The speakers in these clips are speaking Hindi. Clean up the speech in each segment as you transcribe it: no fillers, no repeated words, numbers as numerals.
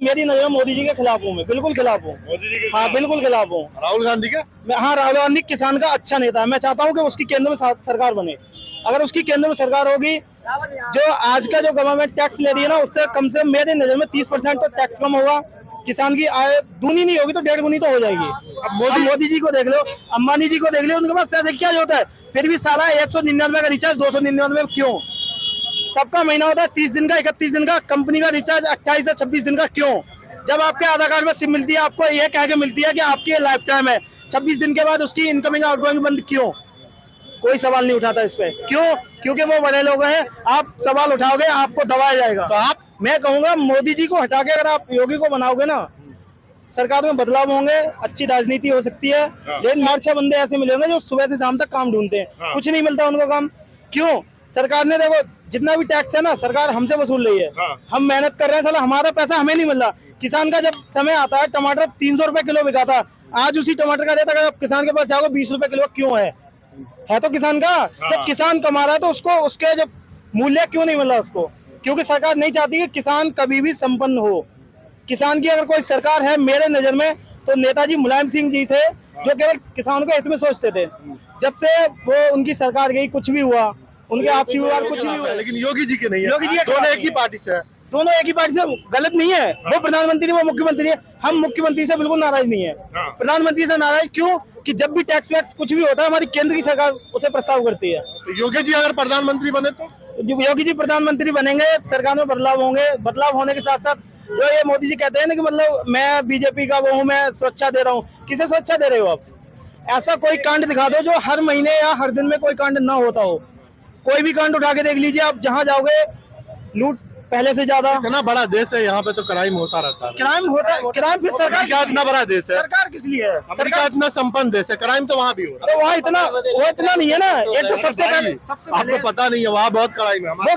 मेरी नजर में मोदी जी के खिलाफ हूँ, मैं बिल्कुल खिलाफ हूँ। मोदी जी के हाँ बिल्कुल खिलाफ हूँ। राहुल गांधी का? हाँ, राहुल गांधी किसान का अच्छा नेता है। मैं चाहता हूँ कि उसकी केंद्र में सरकार बने। अगर उसकी केंद्र में सरकार होगी, जो आज का जो गवर्नमेंट टैक्स ले रही है ना, उससे कम से कम मेरे नजर में 30% तो टैक्स कम होगा। किसान की आय दूनी नहीं होगी तो 1.5 गुनी तो हो जाएगी। अब मोदी जी को देख लो, अंबानी जी को देख लो, उनके पास पैसे क्या होता है, फिर भी साला 199 का रिचार्ज 299 क्यों? सबका महीना होता है 30 दिन का, 31 दिन का। कंपनी का रिचार्ज 28 से 26 दिन का क्यों? जब आपके आधार कार्ड में सिम मिलती है, आपको ये कह के मिलती है कि आपकी लाइफ टाइम है, 26 दिन के बाद उसकी इनकमिंग आउटगोइंग बंद क्यों? कोई सवाल नहीं उठाता इस पे। क्यों? क्योंकि वो बड़े लोग हैं। आप सवाल उठाओगे आपको दबाया जाएगा। तो आप, मैं कहूंगा मोदी जी को हटा के अगर आप योगी को बनाओगे ना, सरकार में बदलाव होंगे, अच्छी राजनीति हो सकती है। लेकिन 4-6 बंदे ऐसे मिलेंगे जो सुबह से शाम तक काम ढूंढते हैं, कुछ नहीं मिलता उनको काम। क्यों? सरकार ने देखो जितना भी टैक्स है ना, सरकार हमसे वसूल रही है। हम मेहनत कर रहे हैं, साला हमारा पैसा हमें नहीं मिल रहा। किसान का जब समय आता है, टमाटर 300 रुपए किलो बिका था, आज उसी टमाटर का रेट अगर किसान के पास जाओगे 20 रुपए किलो क्यों है तो किसान का। जब किसान कमा रहा है तो उसको उसके जो मूल्य क्यों नहीं मिल रहा उसको? क्योंकि सरकार नहीं चाहती कि किसान कभी भी संपन्न हो। किसान की अगर कोई सरकार है मेरे नजर में तो नेताजी मुलायम सिंह जी थे, जो केवल किसान के हित में सोचते थे। जब से वो उनकी सरकार गई, कुछ भी हुआ, उनके आपसी विवाद कुछ भी हुआ। लेकिन योगी जी के नहीं है। योगी जी दोनों एक ही पार्टी से है। दोनों एक ही पार्टी से, गलत नहीं है। वो प्रधानमंत्री, वो मुख्यमंत्री है। हम मुख्यमंत्री से बिल्कुल नाराज नहीं है, प्रधानमंत्री से नाराज। क्यों? कि जब भी टैक्स वैक्स कुछ भी होता है, हमारी केंद्र की सरकार उसे प्रस्ताव करती है। तो योगी जी अगर प्रधानमंत्री बने तो? योगी जी प्रधानमंत्री बनेंगे, सरकार में बदलाव होंगे। बदलाव होने के साथ साथ जो ये मोदी जी कहते हैं ना कि मतलब मैं बीजेपी का वो हूँ, मैं सुरक्षा दे रहा हूँ, किसे सुरक्षा दे रहे हो आप? ऐसा कोई कांड दिखा दो जो हर महीने या हर दिन में कोई कांड ना होता हो। कोई भी कांड उठा के देख लीजिए आप, जहाँ जाओगे लूट पहले से ज्यादा। इतना बड़ा देश है, यहाँ पे तो क्राइम होता रहता है। क्राइम होता है, क्राइम फिर सरकार का इतना बड़ा देश है, सरकार किस लिए है? अमेरिका इतना संपन्न देश है, क्राइम तो वहाँ भी हो रहा है। तो वहाँ इतना वो इतना नहीं है ना। एक तो सबसे पहले आपको पता नहीं है, वहाँ बहुत क्राइम है। वो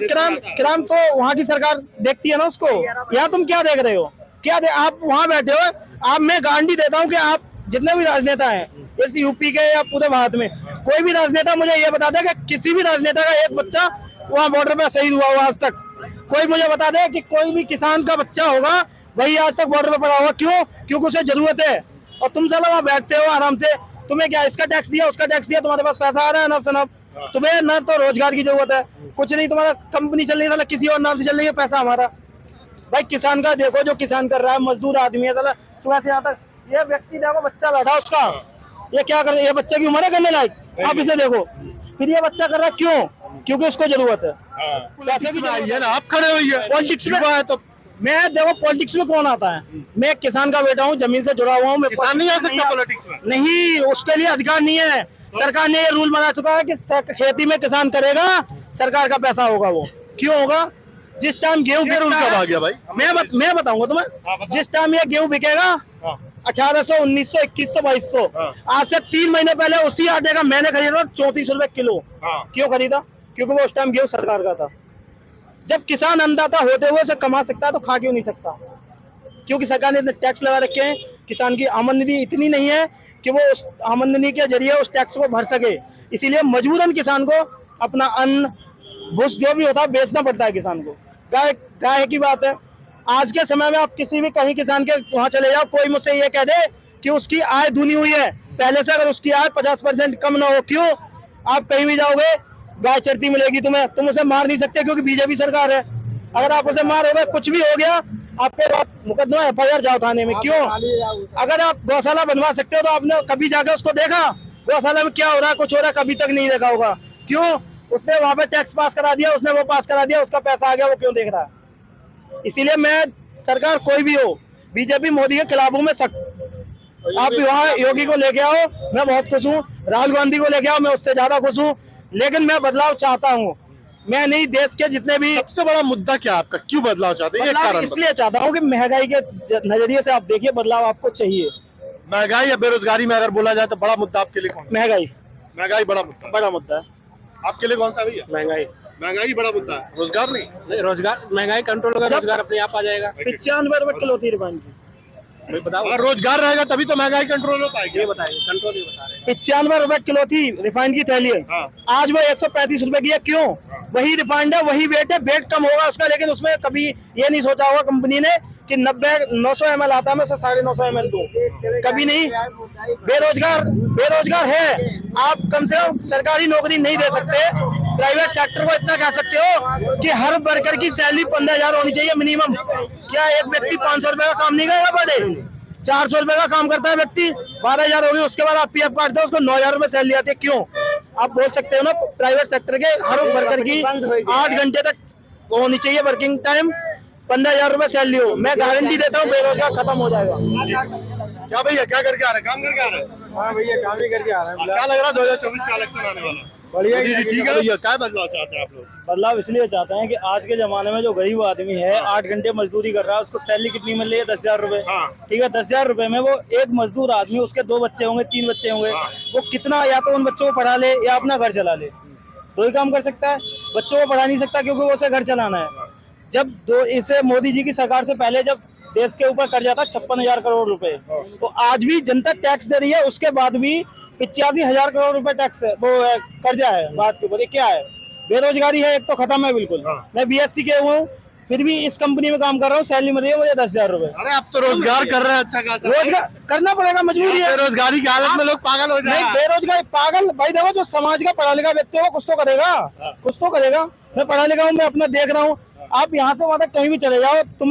क्राइम तो वहाँ की सरकार देखती है ना उसको। यहाँ तुम क्या देख रहे हो? क्या आप वहाँ बैठे हो? आप, मैं गारंटी देता हूँ कि आप जितने भी राजनेता हैं इस यूपी के या पूरे भारत में, कोई भी राजनेता मुझे ये बता दे कि किसी भी राजनेता का एक बच्चा वहाँ बॉर्डर पे शहीद हुआ आज तक। कोई मुझे बता दे कि कोई भी किसान का बच्चा होगा वही आज तक बॉर्डर पे पड़ा होगा। क्यों? क्योंकि उसे जरूरत है। और तुम साला वहाँ बैठते हो आराम से, तुम्हें क्या इसका टैक्स दिया, उसका टैक्स दिया, तुम्हारे पास पैसा आ रहा है नब से नब। तुम्हें न तो रोजगार की जरूरत है, कुछ नहीं, तुम्हारा कंपनी चल रही है, किसी और नाम से चल रही है, पैसा हमारा। भाई किसान का देखो, जो किसान कर रहा है, मजदूर आदमी है साला, सुबह से यहाँ तक। ये व्यक्ति देखो, बच्चा बैठा उसका, ये क्या कर रहा है? ये बच्चे की उम्र है करने लायक? आप इसे देखो। फिर ये बच्चा कर रहा है क्यों? क्योंकि उसको जरूरत है। पैसे की आई है ना, आप खड़े हुई है पॉलिटिक्स में है। तो मैं देखो पॉलिटिक्स में कौन आता है? मैं किसान का बेटा हूँ, जमीन से जुड़ा हुआ हूँ। मैं किसान नहीं आ सकता पॉलिटिक्स में? नहीं, उसके लिए अधिकार नहीं है। सरकार ने ये रूल बना चुका है कि खेती में किसान करेगा, सरकार का पैसा होगा। वो क्यों होगा? जिस टाइम गेहूं रूल कब आ गया भाई? मैं बताऊंगा तुम्हें। जिस टाइम ये गेहूं बिकेगा 1800, 1900, 2100, 2200, आज से 3 महीने पहले उसी आटे का मैंने खरीदा 34 रुपए किलो। क्यों खरीदा? क्योंकि वो उस टाइम गेहूं सरकार का था। जब किसान अन्नदाता होते हुए उसे कमा सकता है तो खा क्यों नहीं सकता? क्योंकि सरकार ने इतने टैक्स लगा रखे हैं, किसान की आमदनी इतनी नहीं है कि वो उस आमदनी के जरिए उस टैक्स को भर सके। इसीलिए मजबूरन किसान को अपना अन्न भूस जो भी होता है बेचना पड़ता है किसान को। गाय की बात है, आज के समय में आप किसी भी कहीं किसान के वहां चले जाओ, कोई मुझसे ये कह दे कि उसकी आय दूनी हुई है पहले से, अगर उसकी आय 50% कम ना हो। क्यों? आप कहीं भी जाओगे गाय चरती मिलेगी तुम्हें, तुम उसे मार नहीं सकते क्योंकि बीजेपी सरकार है। अगर आप उसे मारोगे, कुछ भी हो गया, आपके मुकदमा FIR जाओ थाने में। क्यों? अगर आप गौशाला बनवा सकते हो तो आपने कभी जाकर उसको देखा गौशाला में क्या हो रहा है? कुछ हो रहा है? कभी तक नहीं देखा होगा। क्यों? उसने वहां पे टैक्स पास करा दिया, उसने वो पास करा दिया, उसका पैसा आ गया, वो क्यों देख रहा है? इसीलिए मैं, सरकार कोई भी हो, बीजेपी मोदी के खिलाफ हूँ मैं सख्त। आप वहाँ योगी को लेके आओ, मैं बहुत खुश हूँ। राहुल गांधी को लेके आओ, मैं उससे ज्यादा खुश हूँ। लेकिन मैं बदलाव चाहता हूँ। मैं नहीं, देश के जितने भी। सबसे बड़ा मुद्दा क्या आपका? क्यों बदलाव चाहते हैं? बदलाव इसलिए चाहता हूँ कि महंगाई के नजरिए से आप देखिए, बदलाव आपको चाहिए। महंगाई या बेरोजगारी में अगर बोला जाए तो बड़ा मुद्दा आपके लिए कौन? महंगाई बड़ा मुद्दा है। आपके लिए कौन सा भैया? महंगाई बड़ा मुद्दा है, रोजगार नहीं। रोजगार, महंगाई कंट्रोल होगा, रोजगार अपने आप आ जाएगा। 95 रुपए किलो थी रिफाइंड की। अगर रोजगार रहेगा तभी तो महंगाई कंट्रोल हो पाएगी। ये बताइए, कंट्रोल ही बता रहे हैं। 95 रुपए किलो थी रिफाइंड की थैली है। आज वो 135 रुपए की है। क्यों? वही रिफाइंड है, वही वेट है, वेट कम होगा उसका, लेकिन उसमें कभी ये नहीं सोचा होगा कंपनी ने कि 900 ml आता है, मैं उसे 950 ml दूं, कभी नहीं। बेरोजगार है आप, कम से कम सरकारी नौकरी नहीं दे सकते, प्राइवेट सेक्टर को इतना कह सकते हो कि हर वर्कर की सैलरी 15,000 होनी चाहिए मिनिमम। क्या एक व्यक्ति 500 रुपए का काम नहीं करेगा पर डे? 400 रुपए का काम करता है व्यक्ति, 12,000 होगी, उसके बाद आप पीएफ काटते हो, उसको 9,000 रुपए सैलरी आती है, क्यों? आप बोल सकते हो ना, प्राइवेट सेक्टर के हर वर्कर की 8 घंटे तक होनी चाहिए वर्किंग टाइम, 15,000 रुपए सैलरी हो। मैं गारंटी देता हूँ बेरोजगार खत्म हो जाएगा। क्या भैया, क्या करके आ रहे हैं? काम करके आ रहे हैं? हाँ भैया, काम ही करके आ रहे हैं। क्या लग रहा है 2024 का इलेक्शन आने वाला? बढ़िया, ठीक है भैया, क्या बदलाव चाहते हैं आप लोग? बदलाव इसलिए चाहते हैं कि आज के जमाने में जो गरीब आदमी है 8 घंटे मजदूरी कर रहा है, उसको सैलरी कितनी मिल रही है? 10,000 रुपए। ठीक है, 10,000 रुपए में वो एक मजदूर आदमी, उसके 2 बच्चे होंगे, 3 बच्चे होंगे, वो कितना या तो उन बच्चों को पढ़ा ले या अपना घर चला ले, 2 ही काम कर सकता है। बच्चों को पढ़ा नहीं सकता क्योंकि वो उसे घर चलाना है। जब इसे मोदी जी की सरकार से पहले जब देश के ऊपर कर्जा था 56,000 करोड़ रुपए, तो आज भी जनता टैक्स दे रही है, उसके बाद भी 85,000 करोड़ रुपए टैक्स है, वो कर्जा है बात के ऊपर। ये क्या है? बेरोजगारी है, एक तो खत्म है बिल्कुल। मैं बीएससी के हुआ हूँ, फिर भी इस कंपनी में काम कर रहा हूँ, सैलरी मिल रही है मुझे 10,000 रुपए। अरे आप तो रोजगार कर रहे हैं, अच्छा खासा। रोजगार करना पड़ेगा, मजबूरी है। बेरोजगारी की हालत में लोग पागल हो जाए। बेरोजगारी पागल भाई, देखो जो समाज का पढ़ा लिखा व्यक्ति है वो कुछ तो करेगा, कुछ तो करेगा। मैं पढ़ा लिखा हूँ, मैं अपना देख रहा हूँ। आप यहाँ से वहां तक कहीं भी चले जाओ, तुम्हें